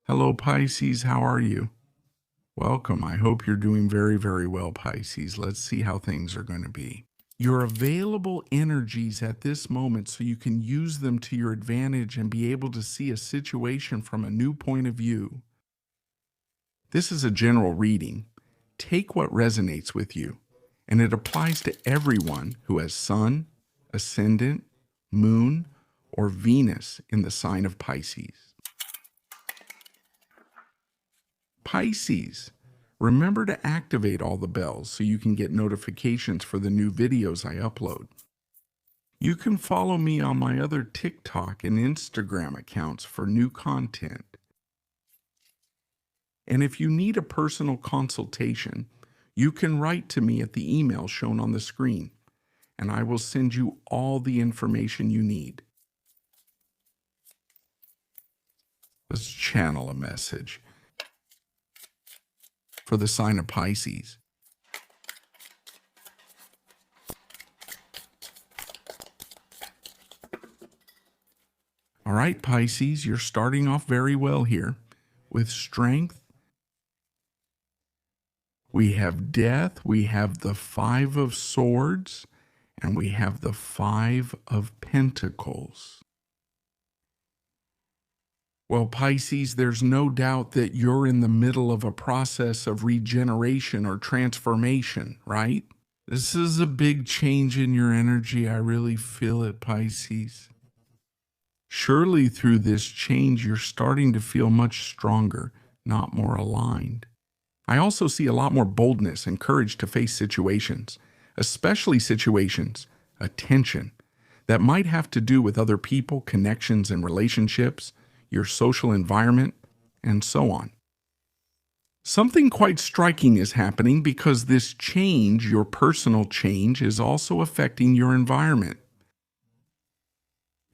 Hello, Pisces. How are you? Welcome. I hope you're doing very, very well, Pisces. Let's see how things are going to be. Your available energies at this moment so you can use them to your advantage and be able to see a situation from a new point of view. This is a general reading. Take what resonates with you, and it applies to everyone who has Sun, Ascendant, Moon, or Venus in the sign of Pisces. Pisces, remember to activate all the bells so you can get notifications for the new videos I upload. You can follow me on my other TikTok and Instagram accounts for new content. And if you need a personal consultation, you can write to me at the email shown on the screen, and I will send you all the information you need. Let's channel a message for the sign of Pisces. All right, Pisces, you're starting off very well here with strength. We have death, we have the 5 of Swords, and we have the 5 of Pentacles. Well, Pisces, there's no doubt that you're in the middle of a process of regeneration or transformation, right? This is a big change in your energy. I really feel it, Pisces. Surely through this change, you're starting to feel much stronger, not more aligned. I also see a lot more boldness and courage to face situations, especially situations, attention, that might have to do with other people, connections and relationships, your social environment, and so on. Something quite striking is happening because this change, your personal change, is also affecting your environment.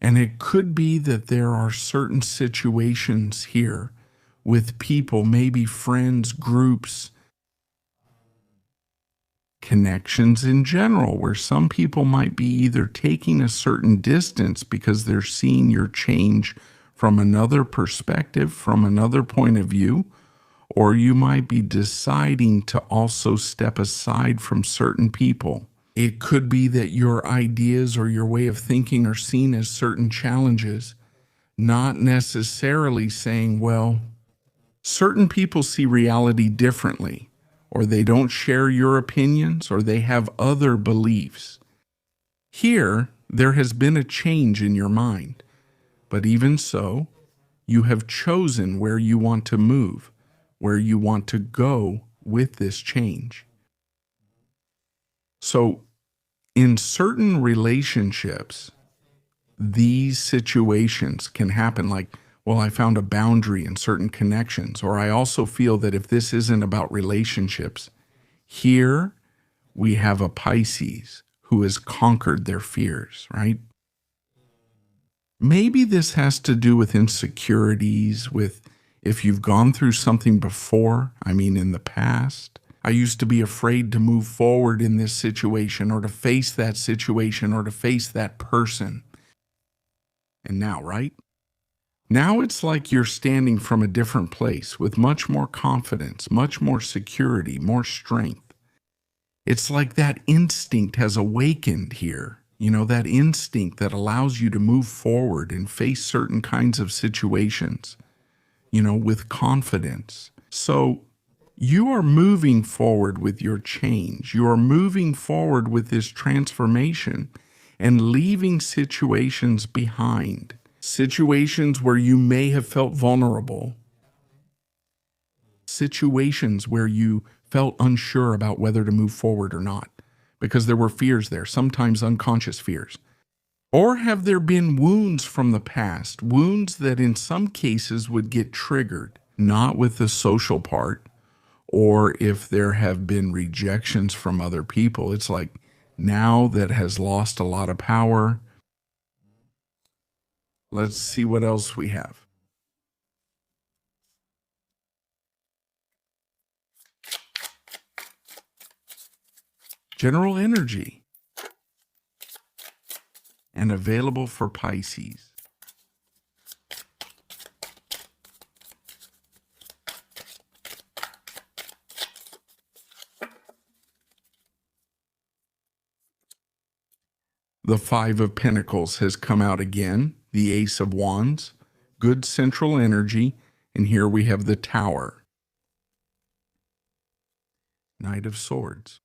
And it could be that there are certain situations here with people, maybe friends, groups, connections in general, where some people might be either taking a certain distance because they're seeing your change from another perspective, from another point of view, or you might be deciding to also step aside from certain people. It could be that your ideas or your way of thinking are seen as certain challenges, not necessarily saying, well, certain people see reality differently, or they don't share your opinions, or they have other beliefs. Here, there has been a change in your mind, but even so, you have chosen where you want to move, where you want to go with this change. So, in certain relationships, these situations can happen like, well, I found a boundary in certain connections, or I also feel that if this isn't about relationships, here we have a Pisces who has conquered their fears, right? Maybe this has to do with insecurities, with if you've gone through something before, in the past. I used to be afraid to move forward in this situation or to face that situation or to face that person. And now, right? Now it's like you're standing from a different place with much more confidence, much more security, more strength. It's like that instinct has awakened here. That instinct that allows you to move forward and face certain kinds of situations, with confidence. So you are moving forward with your change. You are moving forward with this transformation and leaving situations behind. Situations where you may have felt vulnerable. Situations where you felt unsure about whether to move forward or not, because there were fears there, sometimes unconscious fears. Or have there been wounds from the past, wounds that in some cases would get triggered, not with the social part, or if there have been rejections from other people, it's like now that has lost a lot of power. Let's see what else we have. General energy and available for Pisces. The Five of Pentacles has come out again, the Ace of Wands, good central energy, and here we have the Tower. Knight of Swords.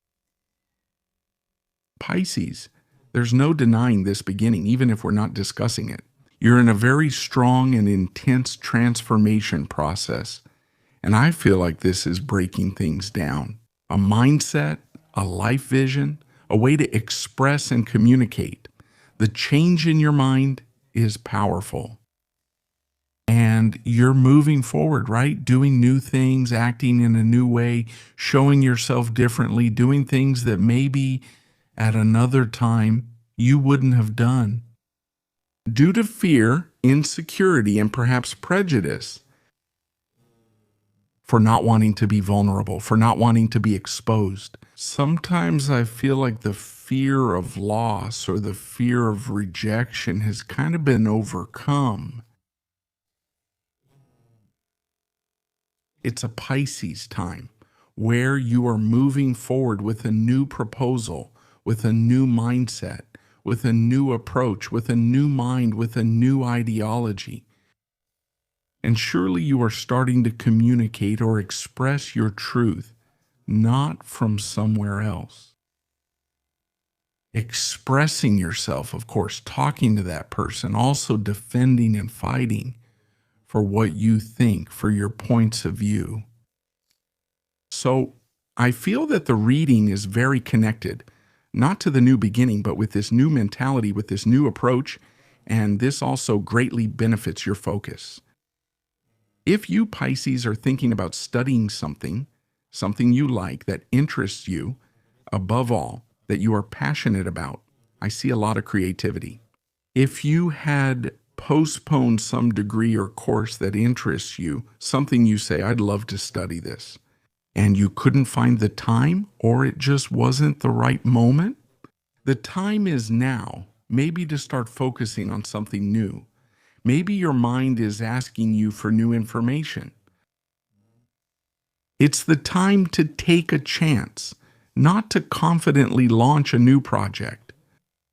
Pisces, there's no denying this beginning, even if we're not discussing it. You're in a very strong and intense transformation process, and I feel like this is breaking things down. A mindset, a life vision, a way to express and communicate. The change in your mind is powerful. And you're moving forward, right? Doing new things, acting in a new way, showing yourself differently, doing things that maybe at another time you wouldn't have done. Due to fear, insecurity, and perhaps prejudice, for not wanting to be vulnerable, for not wanting to be exposed. Sometimes I feel like the fear of loss or the fear of rejection has kind of been overcome. It's a Pisces time where you are moving forward with a new proposal, with a new mindset, with a new approach, with a new mind, with a new ideology. And surely you are starting to communicate or express your truth, not from somewhere else. Expressing yourself, of course, talking to that person, also defending and fighting for what you think, for your points of view. So I feel that the reading is very connected, not to the new beginning, but with this new mentality, with this new approach, and this also greatly benefits your focus. If you, Pisces, are thinking about studying something you like that interests you, above all, that you are passionate about, I see a lot of creativity. If you had postponed some degree or course that interests you, something you say, I'd love to study this, and you couldn't find the time, or it just wasn't the right moment, the time is now, maybe to start focusing on something new. Maybe your mind is asking you for new information. It's the time to take a chance, not to confidently launch a new project.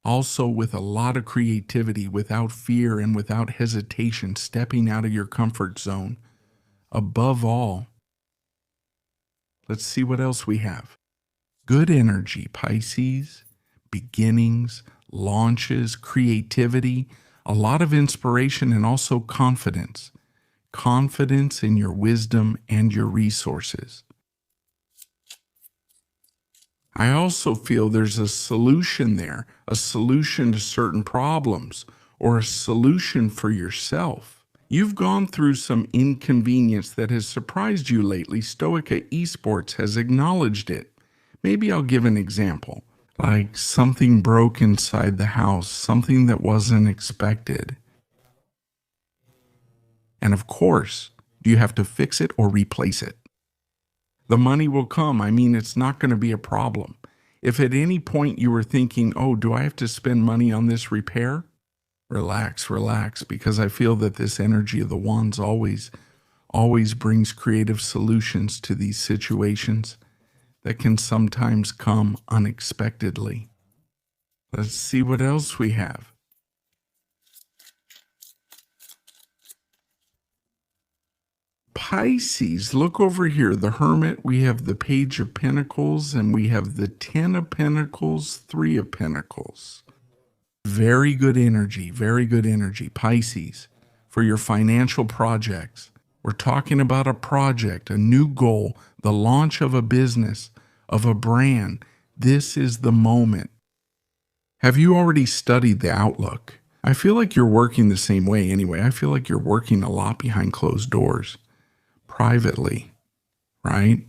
Also with a lot of creativity, without fear and without hesitation, stepping out of your comfort zone. Above all, let's see what else we have. Good energy, Pisces, beginnings, launches, creativity, a lot of inspiration, and also confidence. Confidence in your wisdom and your resources. I also feel there's a solution there, a solution to certain problems, or a solution for yourself. You've gone through some inconvenience that has surprised you lately. Stoica Esports has acknowledged it. Maybe I'll give an example. Like something broke inside the house, something that wasn't expected. And of course, do you have to fix it or replace it? The money will come. I mean, it's not going to be a problem. If at any point you were thinking, oh, do I have to spend money on this repair? Relax, relax, because I feel that this energy of the wands always brings creative solutions to these situations that can sometimes come unexpectedly. Let's see what else we have. Pisces, look over here. The Hermit, we have the Page of Pentacles, and we have the Ten of Pentacles, Three of Pentacles. Very good energy, Pisces, for your financial projects. We're talking about a project, a new goal, the launch of a business, of a brand. This is the moment. Have you already studied the outlook? I feel like you're working the same way anyway. I feel like you're working a lot behind closed doors, privately, right?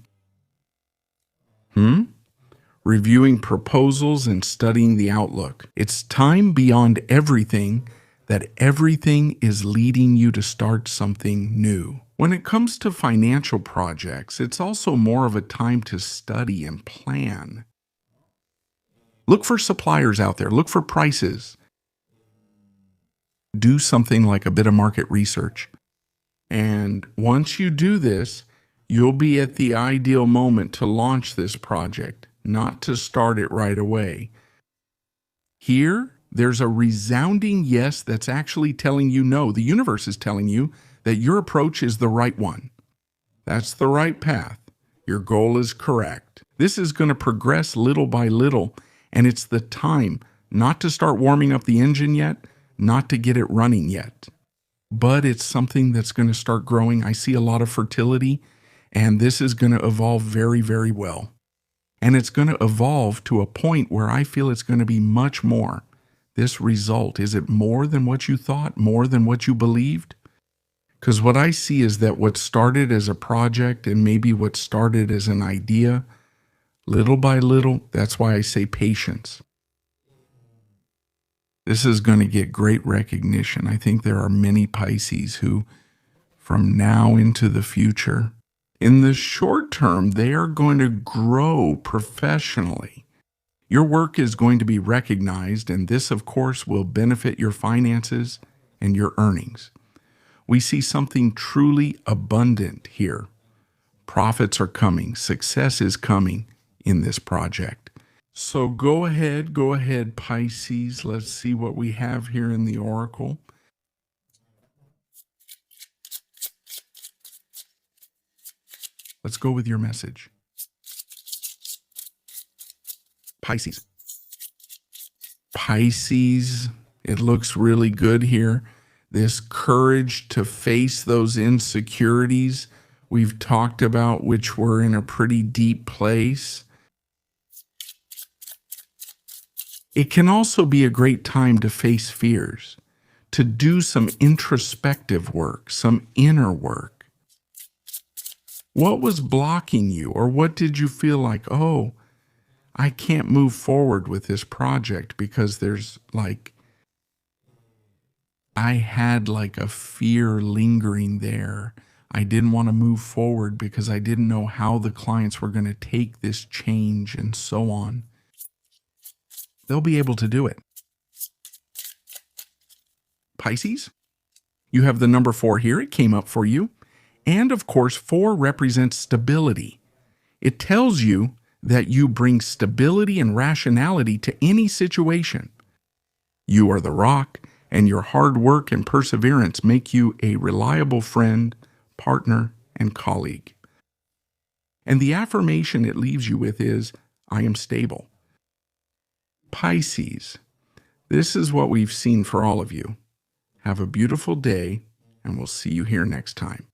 Reviewing proposals and studying the outlook. It's time beyond everything that everything is leading you to start something new. When it comes to financial projects, it's also more of a time to study and plan. Look for suppliers out there. Look for prices. Do something like a bit of market research. And once you do this, you'll be at the ideal moment to launch this project, not to start it right away. Here, There's a resounding yes that's actually telling you no. The universe is telling you that your approach is the right one. That's the right path. Your goal is correct. This is going to progress little by little, and it's the time not to start warming up the engine yet, not to get it running yet. But it's something that's going to start growing. I see a lot of fertility, and this is going to evolve very, very well. And it's going to evolve to a point where I feel it's going to be much more. This result, is it more than what you thought, more than what you believed? Because what I see is that what started as a project and maybe what started as an idea, little by little, that's why I say patience. This is going to get great recognition. I think there are many Pisces who, from now into the future, in the short term, they are going to grow professionally. Your work is going to be recognized, and this, of course, will benefit your finances and your earnings. We see something truly abundant here. Profits are coming. Success is coming in this project. So go ahead, Pisces. Let's see what we have here in the Oracle. Let's go with your message. Pisces. Pisces, it looks really good here. This courage to face those insecurities we've talked about, which were in a pretty deep place. It can also be a great time to face fears, to do some introspective work, some inner work. What was blocking you, or what did you feel like, oh, I can't move forward with this project because there's I had a fear lingering there. I didn't want to move forward because I didn't know how the clients were going to take this change and so on. They'll be able to do it. Pisces, you have the number 4 here. It came up for you. And of course, 4 represents stability. It tells you that you bring stability and rationality to any situation. You are the rock, and your hard work and perseverance make you a reliable friend, partner, and colleague. And the affirmation it leaves you with is, I am stable. Pisces, this is what we've seen for all of you. Have a beautiful day, and we'll see you here next time.